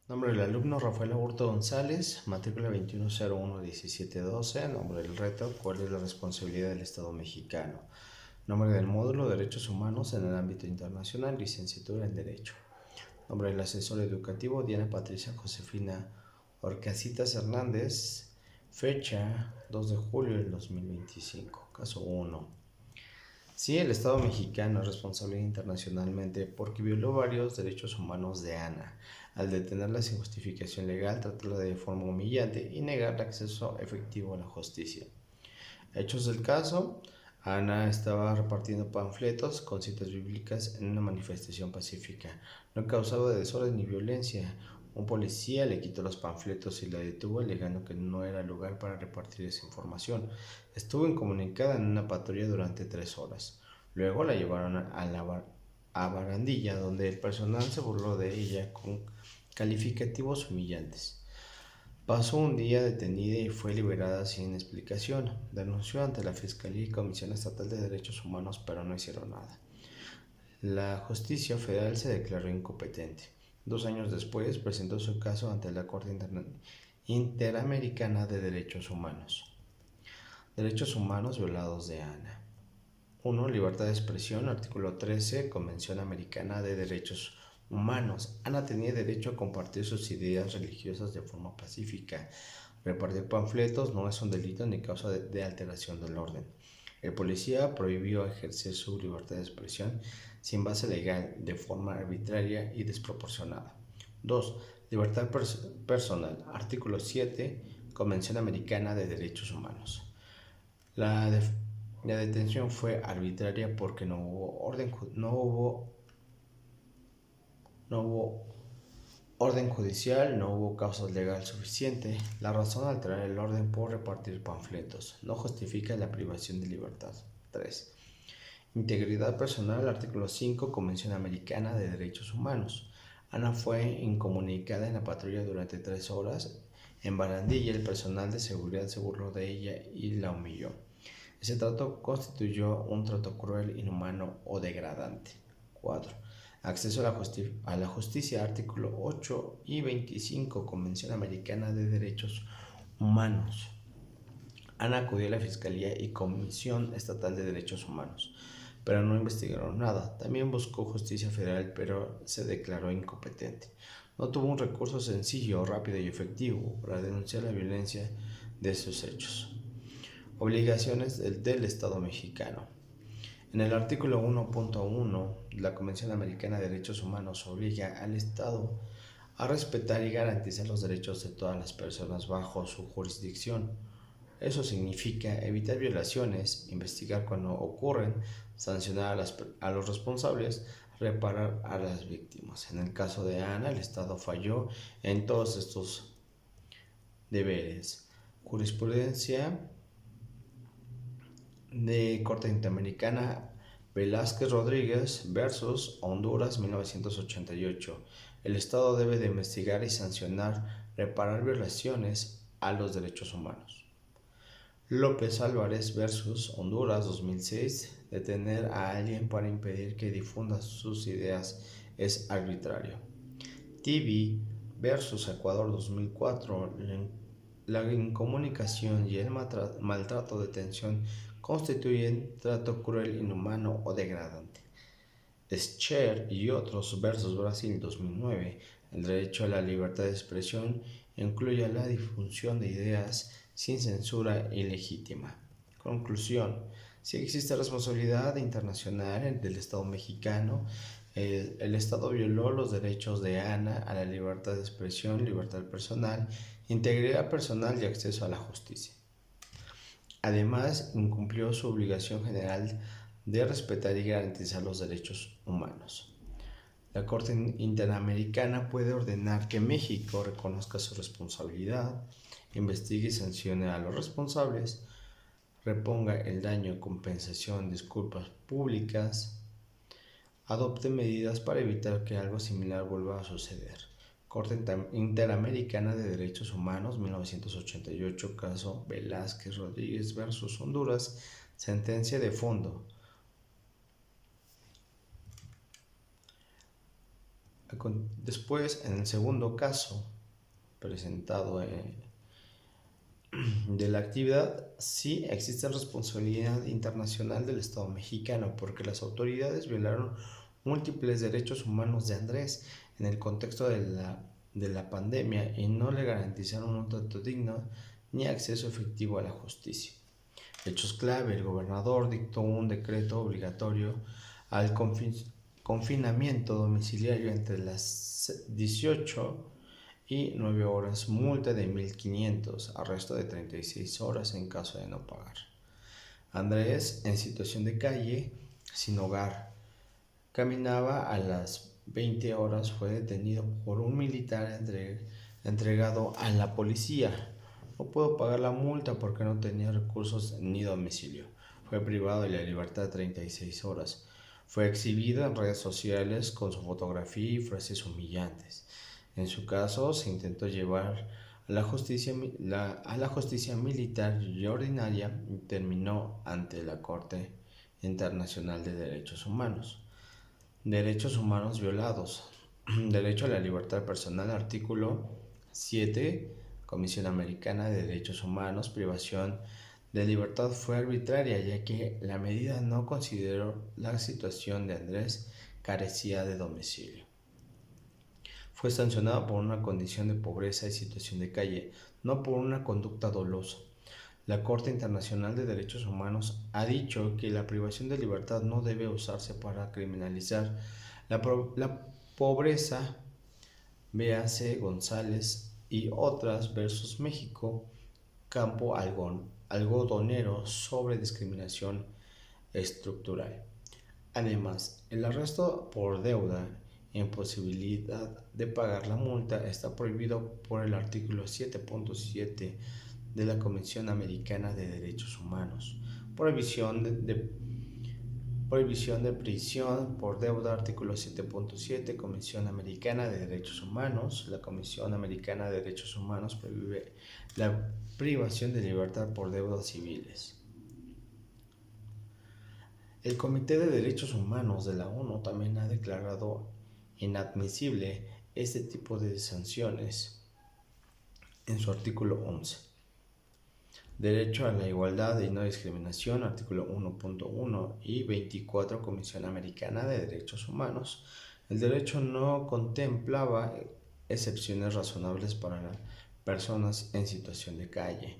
Nombre del alumno Rafael Aburto González, matrícula 21011712. Nombre del reto: ¿cuál es la responsabilidad del Estado mexicano? Nombre del módulo: Derechos Humanos en el ámbito internacional, licenciatura en Derecho. Nombre del asesor educativo: Diana Patricia Josefina Orcasitas Hernández. Fecha: 2 de julio del 2025. Caso 1. Sí, el Estado mexicano es responsable internacionalmente porque violó varios derechos humanos de Ana, al detenerla sin justificación legal, tratarla de forma humillante y negarle acceso efectivo a la justicia. Hechos del caso: Ana estaba repartiendo panfletos con citas bíblicas en una manifestación pacífica. No causaba desorden ni violencia. Un policía le quitó los panfletos y la detuvo, alegando que no era lugar para repartir esa información. Estuvo incomunicada en una patrulla durante 3 horas. Luego la llevaron a barandilla, donde el personal se burló de ella con calificativos humillantes. Pasó un día detenida y fue liberada sin explicación. Denunció ante la Fiscalía y Comisión Estatal de Derechos Humanos, pero no hicieron nada. La justicia federal se declaró incompetente. 2 años después presentó su caso ante la Corte Interamericana de Derechos Humanos. Derechos humanos violados de Ana. 1. Libertad de expresión. Artículo 13, Convención Americana de Derechos Humanos. Ana tenía derecho a compartir sus ideas religiosas de forma pacífica. Repartir panfletos no es un delito ni causa de alteración del orden. El policía prohibió ejercer su libertad de expresión sin base legal, de forma arbitraria y desproporcionada. 2. Libertad personal. Artículo 7, Convención Americana de Derechos Humanos. La detención fue arbitraria porque no hubo orden judicial, no hubo causa legal suficiente. La razón de alterar el orden por repartir panfletos no justifica la privación de libertad. 3. Integridad personal. Artículo 5, Convención Americana de Derechos Humanos. Ana fue incomunicada en la patrulla durante 3 horas. En barandilla, el personal de seguridad se burló de ella y la humilló. Ese trato constituyó un trato cruel, inhumano o degradante. 4. Acceso a la justicia. Artículo 8 y 25, Convención Americana de Derechos Humanos. Ana acudió a la Fiscalía y Comisión Estatal de Derechos Humanos, pero no investigaron nada. También buscó justicia federal, pero se declaró incompetente. No tuvo un recurso sencillo, rápido y efectivo para denunciar la violencia de sus hechos. Obligaciones del Estado mexicano. En el artículo 1.1, la Convención Americana de Derechos Humanos obliga al Estado a respetar y garantizar los derechos de todas las personas bajo su jurisdicción. Eso significa evitar violaciones, investigar cuando ocurren, sancionar a los responsables, reparar a las víctimas. En el caso de Ana, el Estado falló en todos estos deberes. Jurisprudencia de Corte Interamericana: Velázquez Rodríguez versus Honduras, 1988. El Estado debe de investigar y sancionar, reparar violaciones a los derechos humanos. López Álvarez versus Honduras, 2006. Detener a alguien para impedir que difunda sus ideas es arbitrario. TV versus Ecuador, 2004. La incomunicación y el maltrato, detención constituyen trato cruel, inhumano o degradante. Scher y otros versus Brasil, 2009. El derecho a la libertad de expresión incluye la difusión de ideas sin censura ilegítima. Conclusión: si existe responsabilidad internacional del Estado mexicano. El Estado violó los derechos de Ana a la libertad de expresión, libertad personal, integridad personal y acceso a la justicia. Además, incumplió su obligación general de respetar y garantizar los derechos humanos. La Corte Interamericana puede ordenar que México reconozca su responsabilidad, investigue y sancione a los responsables, reponga el daño, compensación, disculpas públicas, adopte medidas para evitar que algo similar vuelva a suceder. Corte Interamericana de Derechos Humanos, 1988, caso Velázquez Rodríguez versus Honduras, sentencia de fondo. Después, en el segundo caso presentado de la actividad, sí existe responsabilidad internacional del Estado mexicano porque las autoridades violaron múltiples derechos humanos de Andrés en el contexto de la pandemia y no le garantizaron un trato digno ni acceso efectivo a la justicia. Hechos clave: el gobernador dictó un decreto obligatorio al confinamiento domiciliario entre las 18 y 9 horas, multa de 1.500, arresto de 36 horas en caso de no pagar. Andrés, en situación de calle, sin hogar, caminaba a las 20 horas, fue detenido por un militar entregado a la policía. No pudo pagar la multa porque no tenía recursos ni domicilio. Fue privado de la libertad 36 horas. Fue exhibido en redes sociales con su fotografía y frases humillantes. En su caso, se intentó llevar a la justicia militar y ordinaria y terminó ante la Corte Internacional de Derechos Humanos. Derechos humanos violados. Derecho a la libertad personal, artículo 7, Comisión Americana de Derechos Humanos, privación de libertad fue arbitraria, ya que la medida no consideró la situación de Andrés carecía de domicilio. Fue sancionado por una condición de pobreza y situación de calle, no por una conducta dolosa. La Corte Internacional de Derechos Humanos ha dicho que la privación de libertad no debe usarse para criminalizar la pobreza. Véase González y otras versus México, campo algodonero sobre discriminación estructural. Además, el arresto por deuda e imposibilidad de pagar la multa está prohibido por el artículo 7.7 de la Convención Americana de Derechos Humanos. Prohibición de prisión por deuda, artículo 7.7, Convención Americana de Derechos Humanos. La Comisión Americana de Derechos Humanos prohíbe la privación de libertad por deudas civiles. El Comité de Derechos Humanos de la ONU también ha declarado inadmisible este tipo de sanciones en su artículo 11. Derecho a la igualdad y no discriminación, artículo 1.1 y 24, Comisión Americana de Derechos Humanos. El derecho no contemplaba excepciones razonables para las personas en situación de calle.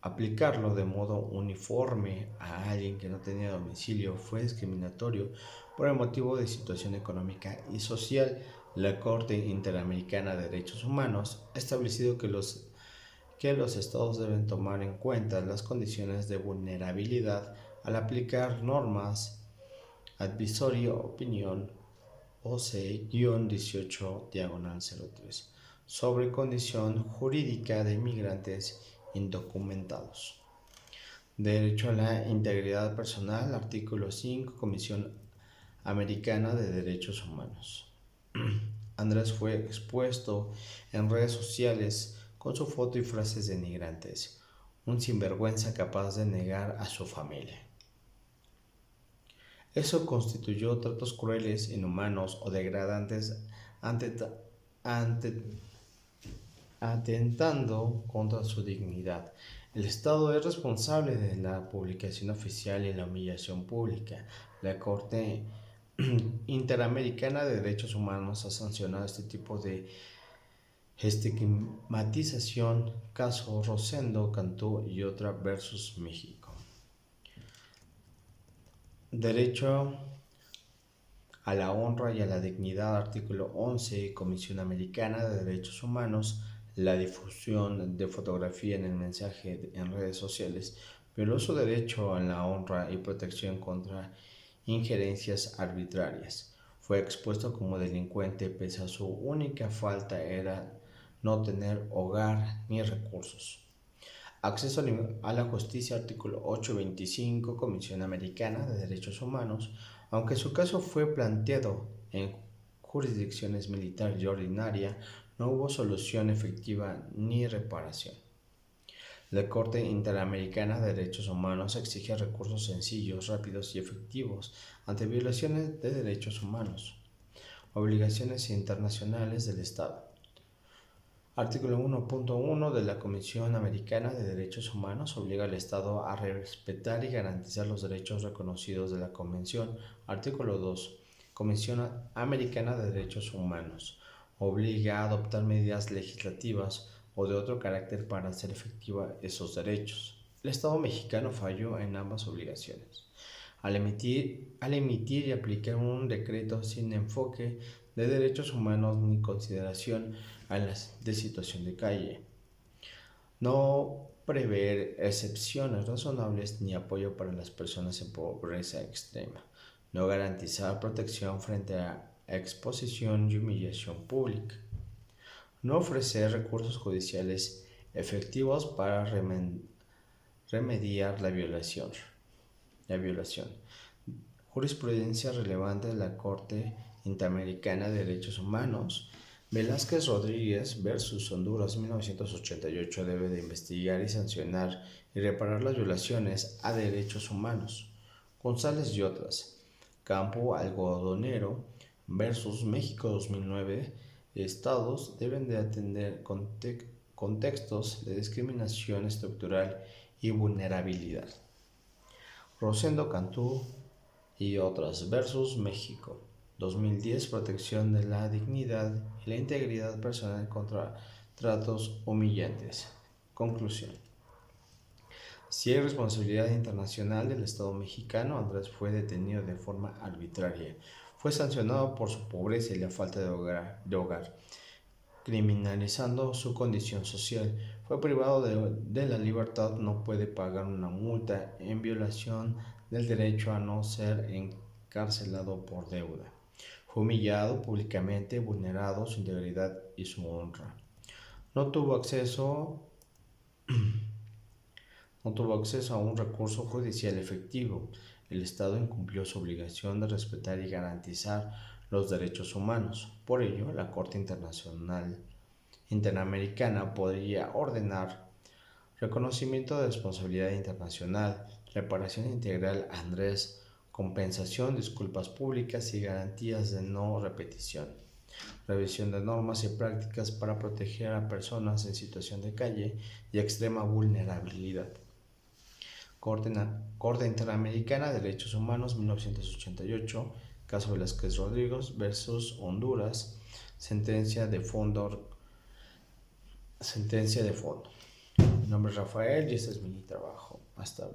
Aplicarlo de modo uniforme a alguien que no tenía domicilio fue discriminatorio por el motivo de situación económica y social. La Corte Interamericana de Derechos Humanos ha establecido que los estados deben tomar en cuenta las condiciones de vulnerabilidad al aplicar normas advisory opinion OC-18-03 sobre condición jurídica de inmigrantes indocumentados. Derecho a la integridad personal, artículo 5, Comisión Americana de Derechos Humanos. Andrés fue expuesto en redes sociales con su foto y frases denigrantes, un sinvergüenza capaz de negar a su familia. Eso constituyó tratos crueles, inhumanos o degradantes atentando contra su dignidad. El Estado es responsable de la publicación oficial y la humillación pública. La Corte Interamericana de Derechos Humanos ha sancionado este tipo de estigmatización, caso Rosendo Cantú y otra versus México. Derecho a la honra y a la dignidad, artículo 11, Comisión Americana de Derechos Humanos. La difusión de fotografía en el mensaje en redes sociales violó su derecho a la honra y protección contra injerencias arbitrarias. Fue expuesto como delincuente pese a su única falta era no tener hogar ni recursos. Acceso a la justicia, artículo 825, Comisión Americana de Derechos Humanos. Aunque su caso fue planteado en jurisdicciones militar y ordinaria, no hubo solución efectiva ni reparación. La Corte Interamericana de Derechos Humanos exige recursos sencillos, rápidos y efectivos ante violaciones de derechos humanos. Obligaciones internacionales del Estado. Artículo 1.1 de la Comisión Americana de Derechos Humanos obliga al Estado a respetar y garantizar los derechos reconocidos de la Convención. Artículo 2. Comisión Americana de Derechos Humanos obliga a adoptar medidas legislativas o de otro carácter para hacer efectiva esos derechos. El Estado mexicano falló en ambas obligaciones al emitir y aplicar un decreto sin enfoque de derechos humanos ni consideración a las de situación de calle, no prever excepciones razonables ni apoyo para las personas en pobreza extrema, no garantizar protección frente a exposición y humillación pública, no ofrecer recursos judiciales efectivos para remediar la violación. Jurisprudencia relevante de la Corte Interamericana de Derechos Humanos. Velázquez Rodríguez versus Honduras 1988 debe de investigar y sancionar y reparar las violaciones a derechos humanos. González y otras. Campo Algodonero versus México 2009. Estados deben de atender contextos de discriminación estructural y vulnerabilidad. Rosendo Cantú y otras versus México 2010. Protección de la dignidad y la integridad personal contra tratos humillantes. Conclusión. Si hay responsabilidad internacional del Estado mexicano, Andrés fue detenido de forma arbitraria. Fue sancionado por su pobreza y la falta de hogar, criminalizando su condición social. Fue privado de la libertad, no puede pagar una multa en violación del derecho a no ser encarcelado por deuda. Fue humillado públicamente, vulnerado su integridad y su honra. No tuvo acceso a un recurso judicial efectivo. El Estado incumplió su obligación de respetar y garantizar los derechos humanos. Por ello, la Corte Interamericana podría ordenar reconocimiento de responsabilidad internacional, reparación integral a Andrés, compensación, disculpas públicas y garantías de no repetición, revisión de normas y prácticas para proteger a personas en situación de calle y extrema vulnerabilidad. Corte Interamericana de Derechos Humanos 1988, caso Velázquez Rodríguez versus Honduras, sentencia de fondo. Mi nombre es Rafael y este es mi trabajo. Hasta